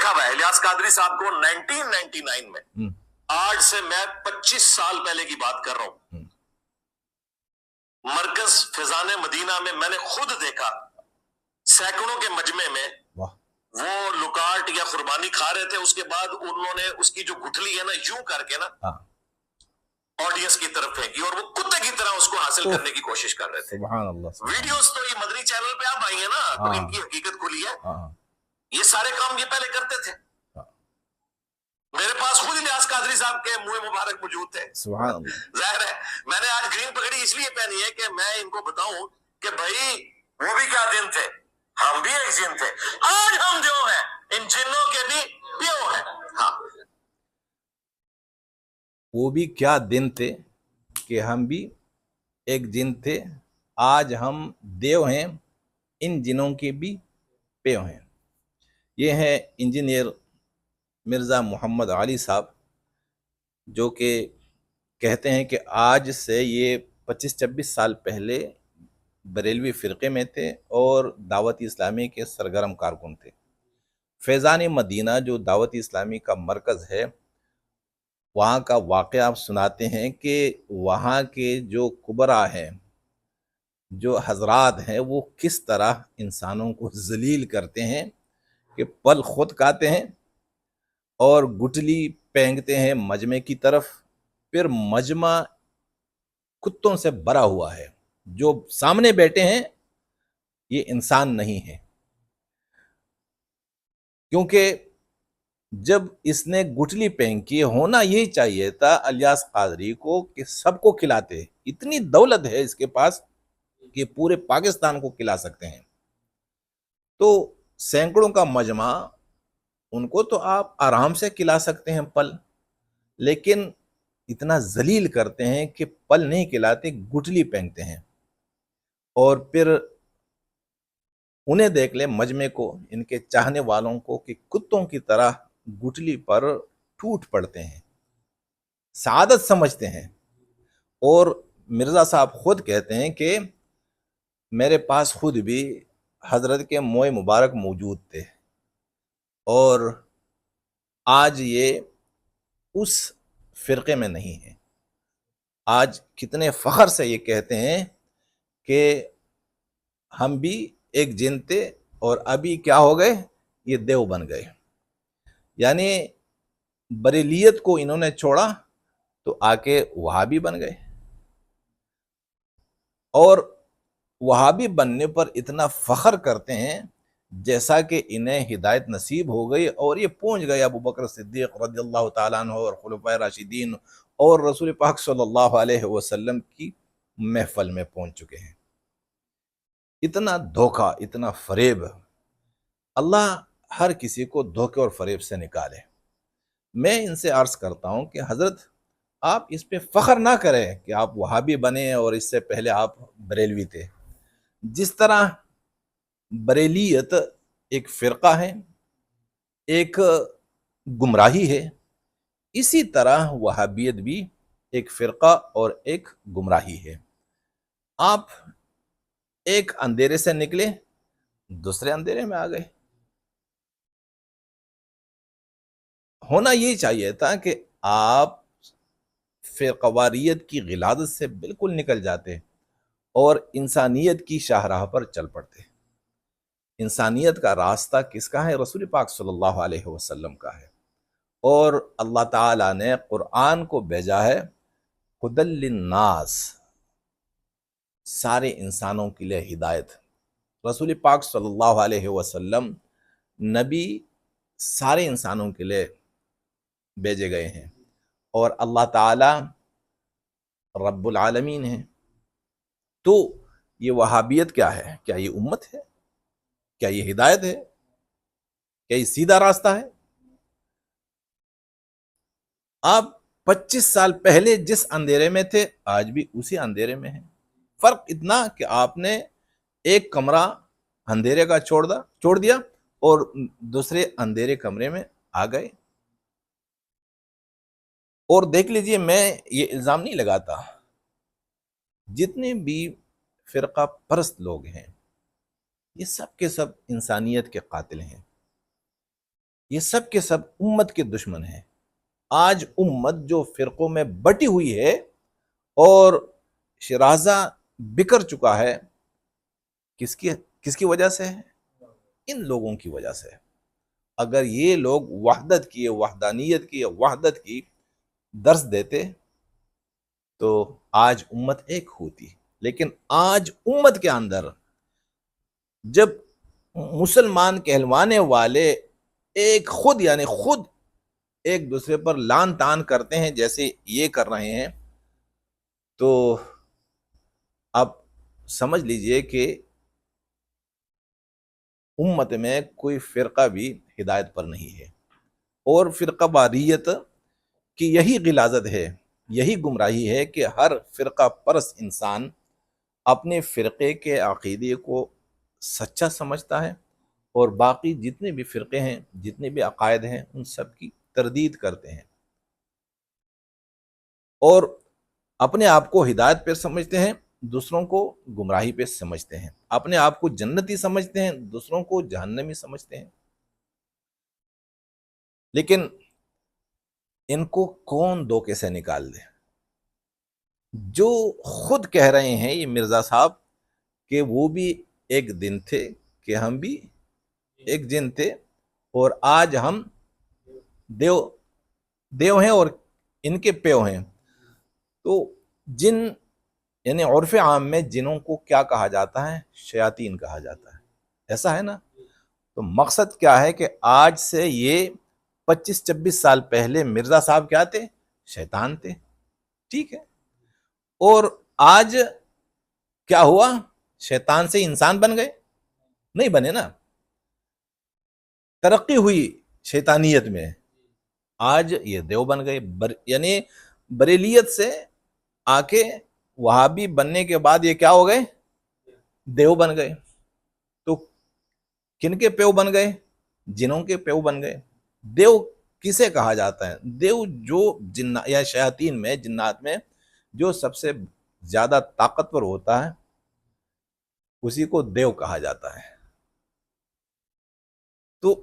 دیکھا ہوا ہے الیاس قادری صاحب کو 1999 میں، آج سے میں 25 سال پہلے کی بات کر رہا ہوں، مرکز فیضان مدینہ میں میں نے خود دیکھا سینکڑوں کے مجمع میں وہ لکاٹ یا قربانی کھا رہے تھے، اس کے بعد انہوں نے اس کی جو گٹھلی ہے نا یوں کر کے نا آڈینس کی طرف پھینکی اور وہ کتے کی طرح اس کو حاصل کرنے کی کوشش کر رہے تھے۔ سبحان اللہ۔ ویڈیوز تو یہ مدنی چینل پہ آپ آئی ہیں نا، تو ان کی حقیقت کھلی ہے، یہ سارے کام یہ پہلے کرتے تھے۔ میرے پاس خود الیاس قادری صاحب کے منہ مبارک موجود تھے، سبحان اللہ۔ ظاہر ہے میں نے آج گرین پگڑی اس لیے پہنی ہے کہ میں ان کو بتاؤں کہ بھائی وہ بھی کیا دن تھے، ہم بھی ایک جن تھے، آج ہم جو ہیں ان جنوں کے بھی پیو ہیں۔ ہاں وہ بھی کیا دن تھے کہ ہم بھی ایک جن تھے، آج ہم دیو ہیں ان جنوں کے بھی پیو ہیں۔ یہ ہے انجینئر مرزا محمد علی صاحب، جو کہ کہتے ہیں کہ آج سے یہ 25-26 سال پہلے بریلوی فرقے میں تھے اور دعوت اسلامی کے سرگرم کارکن تھے۔ فیضان مدینہ جو دعوت اسلامی کا مرکز ہے، وہاں کا واقعہ آپ سناتے ہیں کہ وہاں کے جو کبرا ہیں، جو حضرات ہیں، وہ کس طرح انسانوں کو ذلیل کرتے ہیں کہ پل خود کھاتے ہیں اور گٹلی پھینکتے ہیں مجمع کی طرف، پھر مجمع کتوں سے بھرا ہوا ہے، جو سامنے بیٹھے ہیں یہ انسان نہیں ہے، کیونکہ جب اس نے گٹلی پھینکی، ہونا یہی چاہیے تھا الیاس قادری کو کہ سب کو کھلاتے، اتنی دولت ہے اس کے پاس کہ پورے پاکستان کو کھلا سکتے ہیں، تو سینکڑوں کا مجمع، ان کو تو آپ آرام سے کھلا سکتے ہیں پل، لیکن اتنا ذلیل کرتے ہیں کہ پل نہیں کھلاتے، گٹلی پھینکتے ہیں، اور پھر انہیں دیکھ لیں مجمع کو، ان کے چاہنے والوں کو، کہ کتوں کی طرح گٹلی پر ٹوٹ پڑتے ہیں، سعادت سمجھتے ہیں۔ اور مرزا صاحب خود کہتے ہیں کہ میرے پاس خود بھی حضرت کے موئے مبارک موجود تھے، اور آج یہ اس فرقے میں نہیں ہے۔ آج کتنے فخر سے یہ کہتے ہیں کہ ہم بھی ایک جن تھے اور ابھی کیا ہو گئے، یہ دیو بن گئے۔ یعنی بریلیت کو انہوں نے چھوڑا تو آ کے وہابی بن گئے، اور وہابی بننے پر اتنا فخر کرتے ہیں جیسا کہ انہیں ہدایت نصیب ہو گئی اور یہ پہنچ گئے ابو بکر صدیق رضی اللہ تعالیٰ عنہ اور خلفائے راشدین اور رسول پاک صلی اللہ علیہ وسلم کی محفل میں پہنچ چکے ہیں۔ اتنا دھوکہ، اتنا فریب، اللہ ہر کسی کو دھوکے اور فریب سے نکالے۔ میں ان سے عرض کرتا ہوں کہ حضرت آپ اس پہ فخر نہ کریں کہ آپ وہابی بنے اور اس سے پہلے آپ بریلوی تھے۔ جس طرح بریلیت ایک فرقہ ہے، ایک گمراہی ہے، اسی طرح وہابیت بھی ایک فرقہ اور ایک گمراہی ہے۔ آپ ایک اندھیرے سے نکلے، دوسرے اندھیرے میں آ گئے۔ ہونا یہی چاہیے تھا کہ آپ فرقواریت کی غلاظت سے بالکل نکل جاتے اور انسانیت کی شاہراہ پر چل پڑتے۔ انسانیت کا راستہ کس کا ہے؟ رسول پاک صلی اللہ علیہ وسلم کا ہے، اور اللہ تعالیٰ نے قرآن کو بھیجا ہے ہدی للناس، سارے انسانوں کے لیے ہدایت۔ رسول پاک صلی اللہ علیہ وسلم نبی سارے انسانوں کے لیے بھیجے گئے ہیں، اور اللہ تعالیٰ رب العالمین ہے۔ تو یہ وہابیت کیا ہے؟ کیا یہ امت ہے؟ کیا یہ ہدایت ہے؟ کیا یہ سیدھا راستہ ہے؟ آپ 25 سال پہلے جس اندھیرے میں تھے آج بھی اسی اندھیرے میں ہیں۔ فرق اتنا کہ آپ نے ایک کمرہ اندھیرے کا چھوڑ دیا اور دوسرے اندھیرے کمرے میں آ گئے۔ اور دیکھ لیجئے، میں یہ الزام نہیں لگاتا، جتنے بھی فرقہ پرست لوگ ہیں یہ سب کے سب انسانیت کے قاتل ہیں۔ یہ سب کے سب امت کے دشمن ہیں. آج امت جو فرقوں میں بٹی ہوئی ہے اور شرازہ بکھر چکا ہے، کس کی وجہ سے ہے؟ ان لوگوں کی وجہ سے. اگر یہ لوگ وحدت کی، وحدانیت کی، وحدت کی درس دیتے تو آج امت ایک ہوتی. لیکن آج امت کے اندر جب مسلمان کہلوانے والے ایک خود ایک دوسرے پر لان تان کرتے ہیں جیسے یہ کر رہے ہیں، تو اب سمجھ لیجئے کہ امت میں کوئی فرقہ بھی ہدایت پر نہیں ہے. اور فرقہ واریت کی یہی غلاظت ہے، یہی گمراہی ہے کہ ہر فرقہ پرست انسان اپنے فرقے کے عقیدے کو سچا سمجھتا ہے اور باقی جتنے بھی فرقے ہیں، جتنے بھی عقائد ہیں، ان سب کی تردید کرتے ہیں اور اپنے آپ کو ہدایت پہ سمجھتے ہیں، دوسروں کو گمراہی پہ سمجھتے ہیں. اپنے آپ کو جنتی سمجھتے ہیں، دوسروں کو جہنمی سمجھتے ہیں. لیکن ان کو کون دھوکے سے نکال دے؟ جو خود کہہ رہے ہیں یہ مرزا صاحب کہ وہ بھی ایک دن تھے کہ ہم بھی ایک جن تھے، اور آج ہم دیو ہیں اور ان کے پیو ہیں. تو جن یعنی عرف عام میں جنوں کو کیا کہا جاتا ہے؟ شیاطین کہا جاتا ہے. ایسا ہے نا؟ تو مقصد کیا ہے کہ آج سے یہ 25-26 سال پہلے مرزا صاحب کیا تھے؟ شیطان تھے. ٹھیک ہے. اور آج کیا ہوا؟ شیطان سے انسان بن گئے؟ نہیں بنے نا. ترقی ہوئی شیطانیت میں، آج یہ دیو بن گئے. یعنی بریلیت سے آ کے وہابی بننے کے بعد یہ کیا ہو گئے؟ دیو بن گئے. تو کن کے پیو بن گئے؟ جنوں کے پیو بن گئے. دیو کسے کہا جاتا ہے؟ دیو جو یا شیاطین میں، جنات میں جو سب سے زیادہ طاقتور ہوتا ہے اسی کو دیو کہا جاتا ہے. تو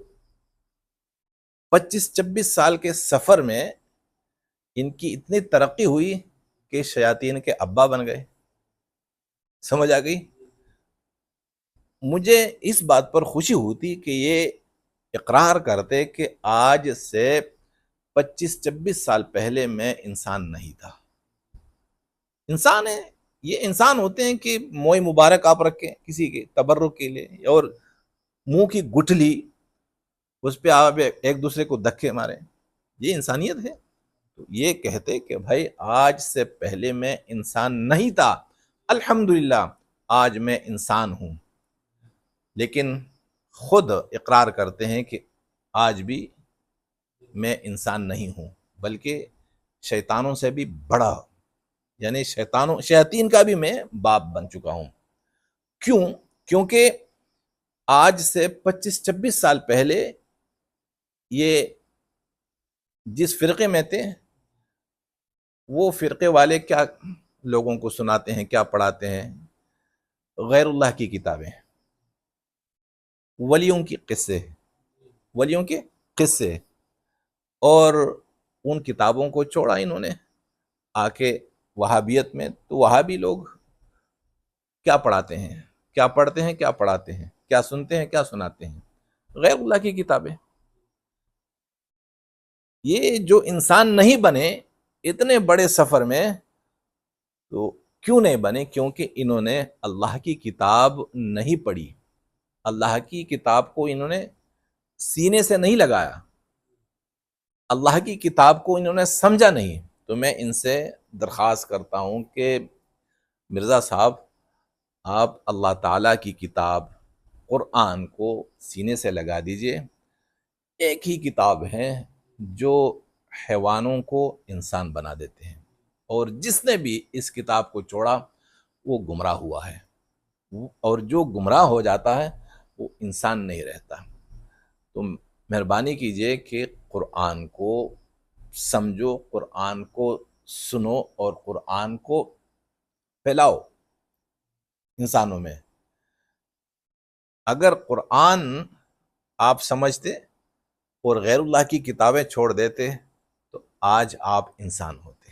25-26 سال کے سفر میں ان کی اتنی ترقی ہوئی کہ شیاطین کے ابا بن گئے. سمجھ آ گئی؟ مجھے اس بات پر خوشی ہوتی کہ یہ اقرار کرتے کہ آج سے 25-26 سال پہلے میں انسان نہیں تھا. انسان ہے، یہ انسان ہوتے ہیں کہ موئے مبارک آپ رکھیں کسی کے تبرک کے لیے اور منہ کی گٹھلی اس پہ آپ ایک دوسرے کو دھکے ماریں، یہ انسانیت ہے. تو یہ کہتے کہ بھائی آج سے پہلے میں انسان نہیں تھا، الحمدللہ آج میں انسان ہوں. لیکن خود اقرار کرتے ہیں کہ آج بھی میں انسان نہیں ہوں، بلکہ شیطانوں سے بھی بڑا، یعنی شیاطین کا بھی میں باپ بن چکا ہوں. کیوں؟ کیونکہ آج سے 25-26 سال پہلے یہ جس فرقے میں تھے وہ فرقے والے کیا لوگوں کو سناتے ہیں، کیا پڑھاتے ہیں؟ غیر اللہ کی کتابیں، ولیوں کے قصے، اور ان کتابوں کو چھوڑا انہوں نے آ کے وہابیت میں. تو وہابی لوگ کیا پڑھاتے ہیں، کیا پڑھتے ہیں، کیا پڑھاتے ہیں، کیا سنتے ہیں، کیا سناتے ہیں؟ غیر اللہ کی کتابیں. یہ جو انسان نہیں بنے اتنے بڑے سفر میں، تو کیوں نہیں بنے؟ کیونکہ انہوں نے اللہ کی کتاب نہیں پڑھی، اللہ کی کتاب کو انہوں نے سینے سے نہیں لگایا، اللہ کی کتاب کو انہوں نے سمجھا نہیں. تو میں ان سے درخواست کرتا ہوں کہ مرزا صاحب آپ اللہ تعالیٰ کی کتاب قرآن کو سینے سے لگا دیجئے. ایک ہی کتاب ہے جو حیوانوں کو انسان بنا دیتے ہیں، اور جس نے بھی اس کتاب کو چھوڑا وہ گمراہ ہوا ہے، اور جو گمراہ ہو جاتا ہے وہ انسان نہیں رہتا. تو مہربانی کیجئے کہ قرآن کو سمجھو، قرآن کو سنو اور قرآن کو پھیلاؤ انسانوں میں. اگر قرآن آپ سمجھتے اور غیر اللہ کی کتابیں چھوڑ دیتے تو آج آپ انسان ہوتے.